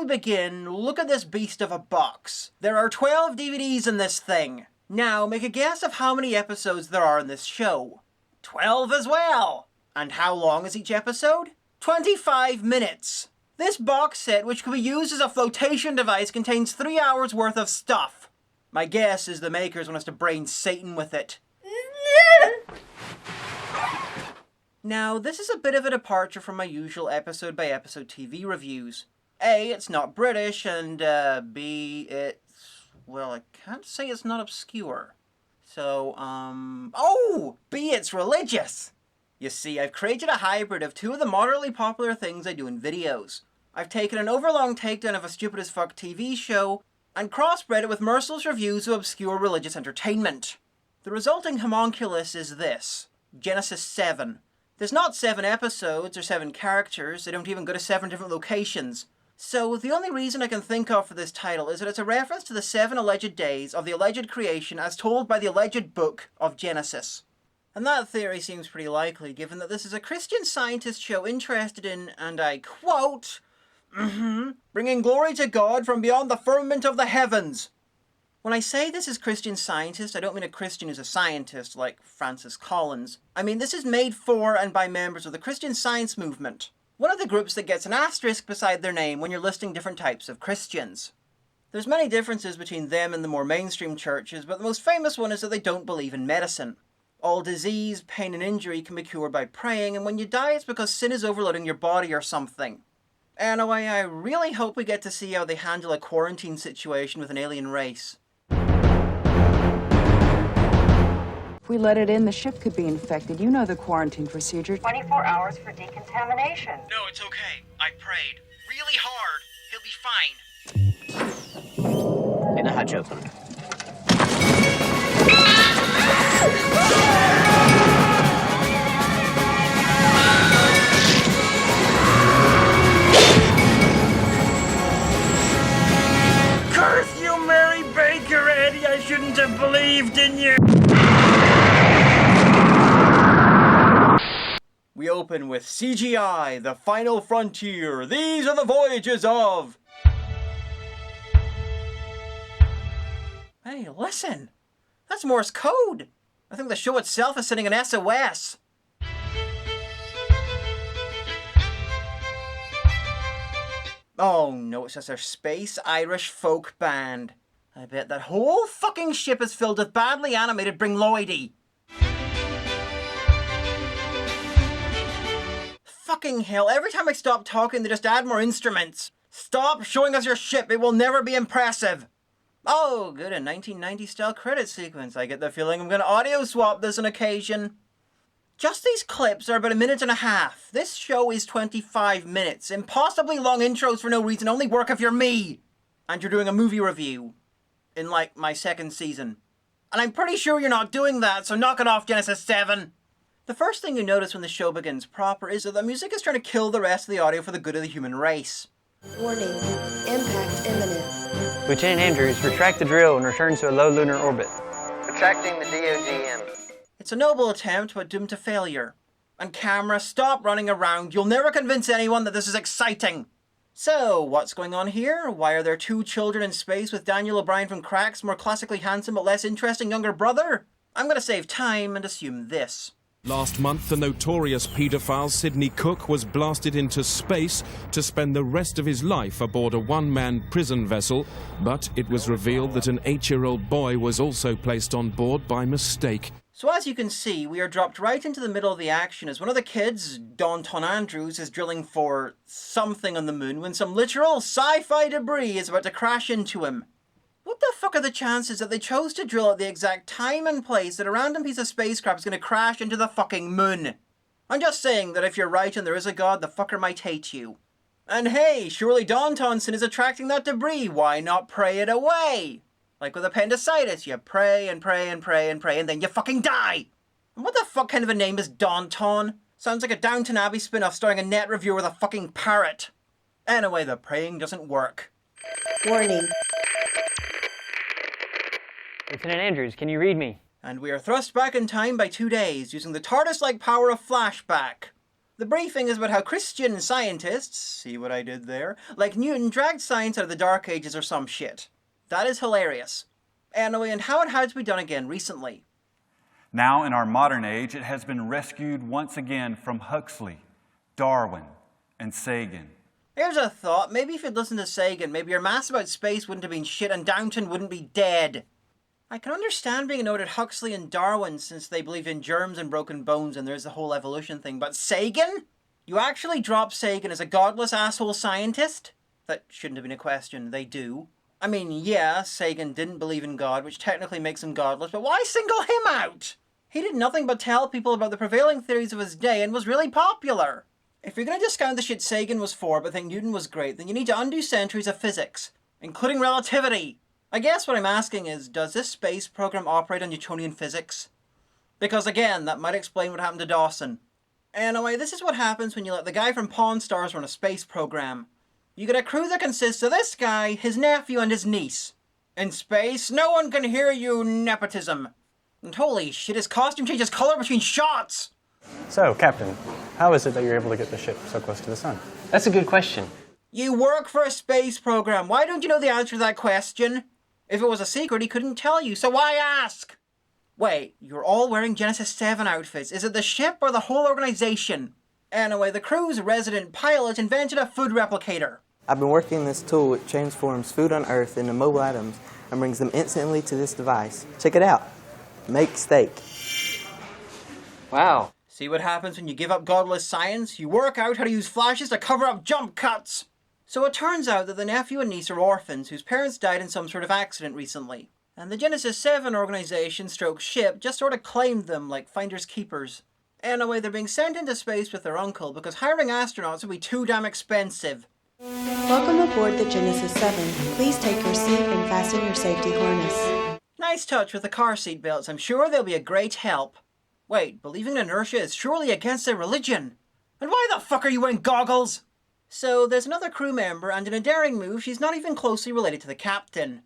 we begin, look at this beast of a box. There are 12 DVDs in this thing. Now, make a guess of how many episodes there are in this show. 12 as well! And how long is each episode? 25 minutes. This box set, which could be used as a flotation device, contains 3 hours worth of stuff. My guess is the makers want us to brain Satan with it. Now, this is a bit of a departure from my usual episode-by-episode TV reviews. A, it's not British, and B, well, I can't say it's not obscure. So, oh! B, it's religious! You see, I've created a hybrid of two of the moderately popular things I do in videos. I've taken an overlong takedown of a stupid-as-fuck TV show and crossbred it with merciless reviews of obscure religious entertainment. The resulting homunculus is this: Genesis 7. There's not 7 episodes or 7 characters, they don't even go to 7 different locations. So the only reason I can think of for this title is that it's a reference to the 7 alleged days of the alleged creation as told by the alleged book of Genesis. And that theory seems pretty likely, given that this is a Christian Scientist show interested in, and I quote, bringing glory to God from beyond the firmament of the heavens. When I say this is Christian Scientist, I don't mean a Christian who's a scientist, like Francis Collins. I mean this is made for and by members of the Christian Science movement. One of the groups that gets an asterisk beside their name when you're listing different types of Christians. There's many differences between them and the more mainstream churches, but the most famous one is that they don't believe in medicine. All disease, pain and injury can be cured by praying, and when you die it's because sin is overloading your body or something. Anyway, I really hope we get to see how they handle a quarantine situation with an alien race. If we let it in, the ship could be infected. You know the quarantine procedure. 24 hours for decontamination. No, it's okay. I prayed. Really hard. He'll be fine. In a hatch open. Curse you, Mary Baker, Eddie! I shouldn't have believed in you! We open with CGI, The Final Frontier. These are the voyages of... Hey, listen! That's Morse code! I think the show itself is sending an SOS. Oh no, it's just their space Irish folk band. I bet that whole fucking ship is filled with badly animated Bringloidy. Fucking hell, every time I stop talking they just add more instruments. Stop showing us your ship, it will never be impressive. Oh, good, a 1990 style credit sequence. I get the feeling I'm gonna audio swap this on occasion. Just these clips are about 1.5 minutes. This show is 25 minutes. Impossibly long intros for no reason, only work if you're me. And you're doing a movie review. In like my 2nd season. And I'm pretty sure you're not doing that, so knock it off, Genesis 7. The first thing you notice when the show begins proper is that the music is trying to kill the rest of the audio for the good of the human race. Warning, impact imminent. Lieutenant Andrews, retract the drill and return to a low lunar orbit. Retracting the DOGM. It's a noble attempt, but doomed to failure. And camera, stop running around. You'll never convince anyone that this is exciting. So, what's going on here? Why are there 2 children in space with Daniel O'Brien from Crack's more classically handsome but less interesting younger brother? I'm gonna save time and assume this. Last month, the notorious paedophile Sidney Cook was blasted into space to spend the rest of his life aboard a one-man prison vessel, but it was revealed that an 8-year-old boy was also placed on board by mistake. So as you can see, we are dropped right into the middle of the action as one of the kids, Daunton Andrews, is drilling for something on the moon when some literal sci-fi debris is about to crash into him. What the fuck are the chances that they chose to drill at the exact time and place that a random piece of spacecraft is going to crash into the fucking moon? I'm just saying that if you're right and there is a god, the fucker might hate you. And hey, surely Dauntonson is attracting that debris, why not pray it away? Like with appendicitis, you pray and pray and pray and pray and then you fucking die! And what the fuck kind of a name is Daunton? Sounds like a Downton Abbey spin-off starring a net reviewer with a fucking parrot. Anyway, the praying doesn't work. Warning. Lieutenant Andrews, can you read me? And we are thrust back in time by 2 days, using the TARDIS-like power of flashback. The briefing is about how Christian scientists, see what I did there, like Newton dragged science out of the Dark Ages or some shit. That is hilarious. Anyway, and how it had to be done again recently. Now, in our modern age, it has been rescued once again from Huxley, Darwin, and Sagan. Here's a thought, maybe if you'd listened to Sagan, maybe your maths about space wouldn't have been shit and Downton wouldn't be dead. I can understand being annoyed at Huxley and Darwin since they believed in germs and broken bones and there's the whole evolution thing, but Sagan? You actually drop Sagan as a godless asshole scientist? That shouldn't have been a question, they do. I mean, yeah, Sagan didn't believe in God, which technically makes him godless, but why single him out? He did nothing but tell people about the prevailing theories of his day and was really popular. If you're going to discount the shit Sagan was for but think Newton was great, then you need to undo centuries of physics, including relativity. I guess what I'm asking is, does this space program operate on Newtonian physics? Because again, that might explain what happened to Dawson. Anyway, this is what happens when you let the guy from Pawn Stars run a space program. You get a crew that consists of this guy, his nephew, and his niece. In space, no one can hear you, nepotism. And holy shit, his costume changes color between shots! So, Captain, how is it that you're able to get the ship so close to the sun? That's a good question. You work for a space program. Why don't you know the answer to that question? If it was a secret, he couldn't tell you, so why ask? Wait, you're all wearing Genesis 7 outfits. Is it the ship or the whole organization? Anyway, the crew's resident pilot invented a food replicator. I've been working this tool which transforms food on Earth into mobile items and brings them instantly to this device. Check it out. Make steak. Wow. See what happens when you give up godless science? You work out how to use flashes to cover up jump cuts! So it turns out that the nephew and niece are orphans whose parents died in some sort of accident recently. And the Genesis 7 organization stroke ship just sort of claimed them like finders keepers. Anyway, they're being sent into space with their uncle because hiring astronauts would be too damn expensive. Welcome aboard the Genesis 7. Please take your seat and fasten your safety harness. Nice touch with the car seat belts. I'm sure they'll be a great help. Wait, believing in inertia is surely against their religion. And why the fuck are you wearing goggles? So there's another crew member, and in a daring move, she's not even closely related to the captain.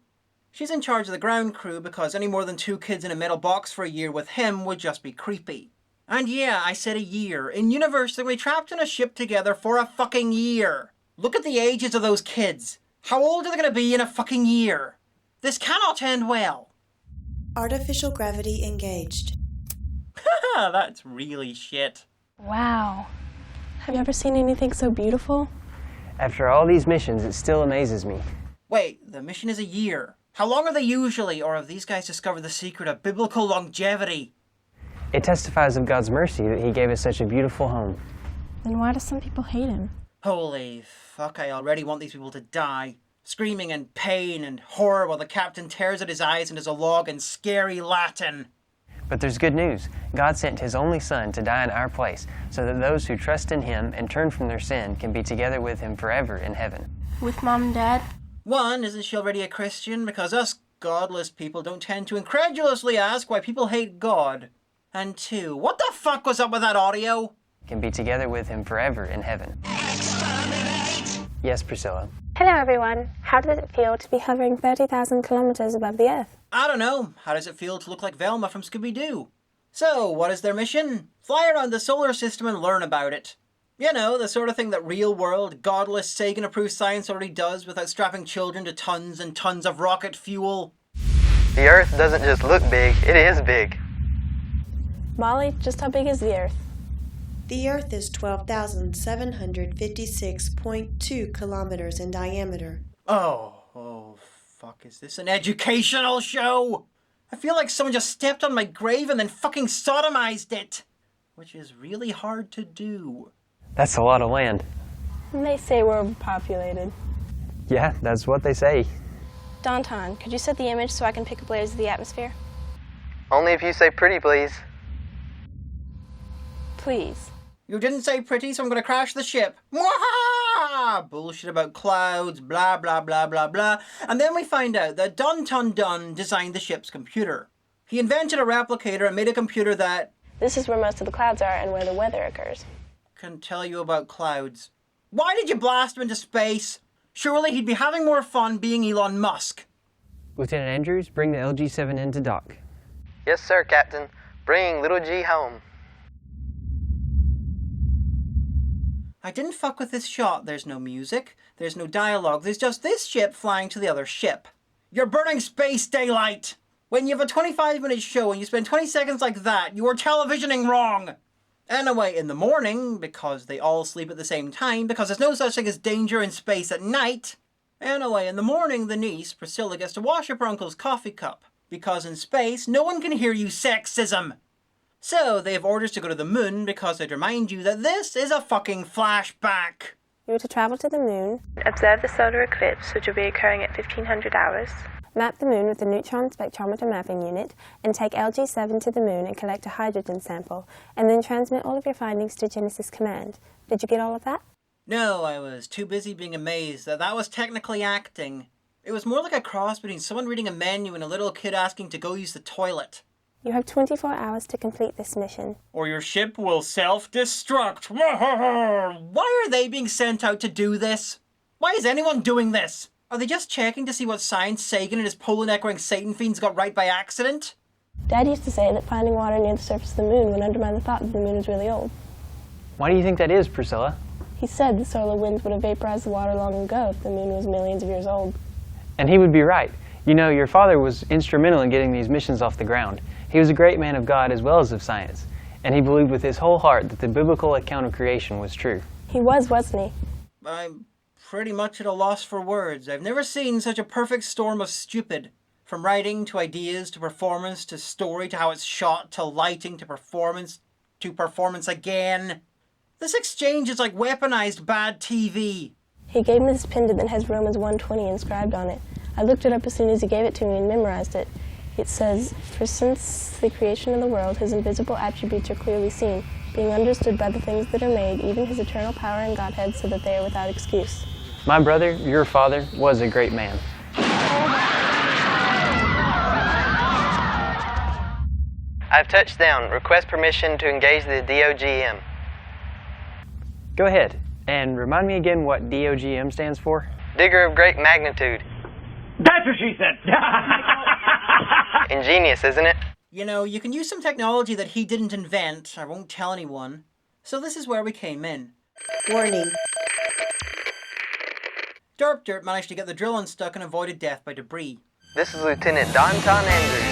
She's in charge of the ground crew because any more than 2 kids in a metal box for a year with him would just be creepy. And yeah, I said a year. In universe, they'll be trapped in a ship together for a fucking year. Look at the ages of those kids. How old are they going to be in a fucking year? This cannot end well. Artificial gravity engaged. Haha, that's really shit. Wow. Have you ever seen anything so beautiful? After all these missions, it still amazes me. Wait, the mission is a year. How long are they usually, or have these guys discovered the secret of biblical longevity? It testifies of God's mercy that he gave us such a beautiful home. Then why do some people hate him? Holy fuck, I already want these people to die. Screaming in pain and horror while the captain tears at his eyes and does a log in scary Latin. But there's good news. God sent his only Son to die in our place so that those who trust in him and turn from their sin can be together with him forever in heaven. With Mom and Dad? One, isn't she already a Christian? Because us godless people don't tend to incredulously ask why people hate God. And 2, what the fuck was up with that audio? Can be together with him forever in heaven. Yes, Priscilla. Hello, everyone. How does it feel to be hovering 30,000 kilometers above the Earth? I don't know. How does it feel to look like Velma from Scooby-Doo? So, what is their mission? Fly around the solar system and learn about it. You know, the sort of thing that real-world, godless, Sagan-approved science already does without strapping children to tons and tons of rocket fuel. The Earth doesn't just look big, it is big. Molly, just how big is the Earth? The Earth is 12,756.2 kilometers in diameter. Oh, fuck, is this an educational show? I feel like someone just stepped on my grave and then fucking sodomized it. Which is really hard to do. That's a lot of land. And they say we're overpopulated. Yeah, that's what they say. Danton, could you set the image so I can pick up layers of the atmosphere? Only if you say pretty, please. Please. You didn't say pretty, so I'm gonna crash the ship. Mwahaha! Bullshit about clouds, blah blah blah blah blah. And then we find out that Danton Dunn designed the ship's computer. He invented a replicator and made a computer that This is where most of the clouds are and where the weather occurs. can tell you about clouds. Why did you blast him into space? Surely he'd be having more fun being Elon Musk. Lieutenant Andrews, bring the LG-7 into dock. Yes, sir, Captain. Bring little G home. I didn't fuck with this shot. There's no music, there's no dialogue, there's just this ship flying to the other ship. You're burning space, Daylight! When you have a 25-minute show and you spend 20 seconds like that, you are televisioning wrong! Anyway, in the morning, because they all sleep at the same time, because there's no such thing as danger in space at night. Anyway, in the morning, the niece, Priscilla, gets to wash up her uncle's coffee cup. Because in space, no one can hear you, sexism! So, they have orders to go to the moon because they'd remind you that this is a fucking flashback. You were to travel to the moon, observe the solar eclipse, which will be occurring at 1500 hours, map the moon with the neutron spectrometer mapping unit, and take LG7 to the moon and collect a hydrogen sample, and then transmit all of your findings to Genesis Command. Did you get all of that? No, I was too busy being amazed that was technically acting. It was more like a cross between someone reading a menu and a little kid asking to go use the toilet. You have 24 hours to complete this mission. Or your ship will self-destruct. Why are they being sent out to do this? Why is anyone doing this? Are they just checking to see what science Sagan and his Polo-neck-wearing Satan fiends got right by accident? Dad used to say that finding water near the surface of the moon would undermine the thought that the moon is really old. Why do you think that is, Priscilla? He said the solar winds would have vaporized the water long ago if the moon was millions of years old. And he would be right. You know, your father was instrumental in getting these missions off the ground. He was a great man of God as well as of science, and he believed with his whole heart that the biblical account of creation was true. He was, wasn't he? I'm pretty much at a loss for words. I've never seen such a perfect storm of stupid. From writing, to ideas, to performance, to story, to how it's shot, to lighting, to performance again. This exchange is like weaponized bad TV. He gave me this pendant that has Romans 1:20 inscribed on it. I looked it up as soon as he gave it to me and memorized it. It says, "For since the creation of the world, his invisible attributes are clearly seen, being understood by the things that are made, even his eternal power and Godhead, so that they are without excuse." My brother, your father, was a great man. I've touched down. Request permission to engage the DOGM. Go ahead, and remind me again what DOGM stands for? Digger of great magnitude. That's what she said! Ingenious, isn't it? You know, you can use some technology that he didn't invent. I won't tell anyone. So this is where we came in. Warning. Dirt managed to get the drill unstuck and avoided death by debris. This is Lieutenant Donton Andrews,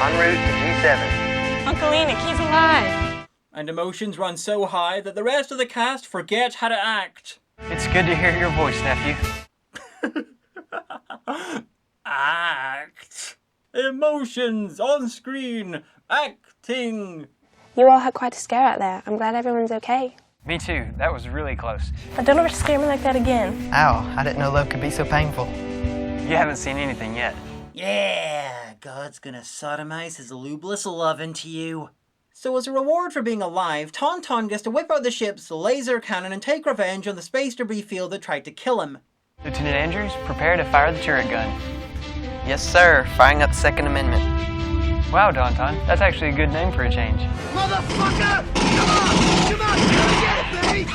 en route to G7. Uncle Enoch, he's alive! And emotions run so high that the rest of the cast forget how to act. It's good to hear your voice, nephew. Act. Emotions on screen. Acting. You all had quite a scare out there. I'm glad everyone's okay. Me too. That was really close. But don't ever scare me like that again. Ow, I didn't know love could be so painful. You haven't seen anything yet. Yeah, God's gonna sodomize his lubeless love into you. So as a reward for being alive, Tauntaun gets to whip out the ship's laser cannon and take revenge on the space debris field that tried to kill him. Lieutenant Andrews, prepare to fire the turret gun. Yes, sir. Firing up the Second Amendment. Wow, Tauntaun, that's actually a good name for a change. Motherfucker! Come on! Come on! Get it, baby!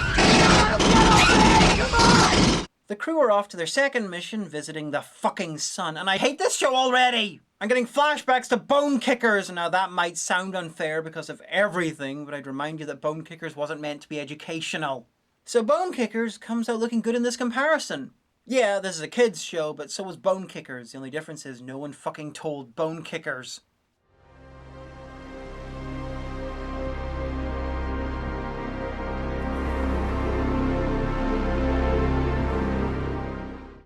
Come on! The crew are off to their second mission, visiting the fucking sun, and I hate this show already! I'm getting flashbacks to Bone Kickers, and now that might sound unfair because of everything, but I'd remind you that Bone Kickers wasn't meant to be educational. So Bone Kickers comes out looking good in this comparison. Yeah, this is a kid's show, but so was Bone Kickers. The only difference is no one fucking told Bone Kickers.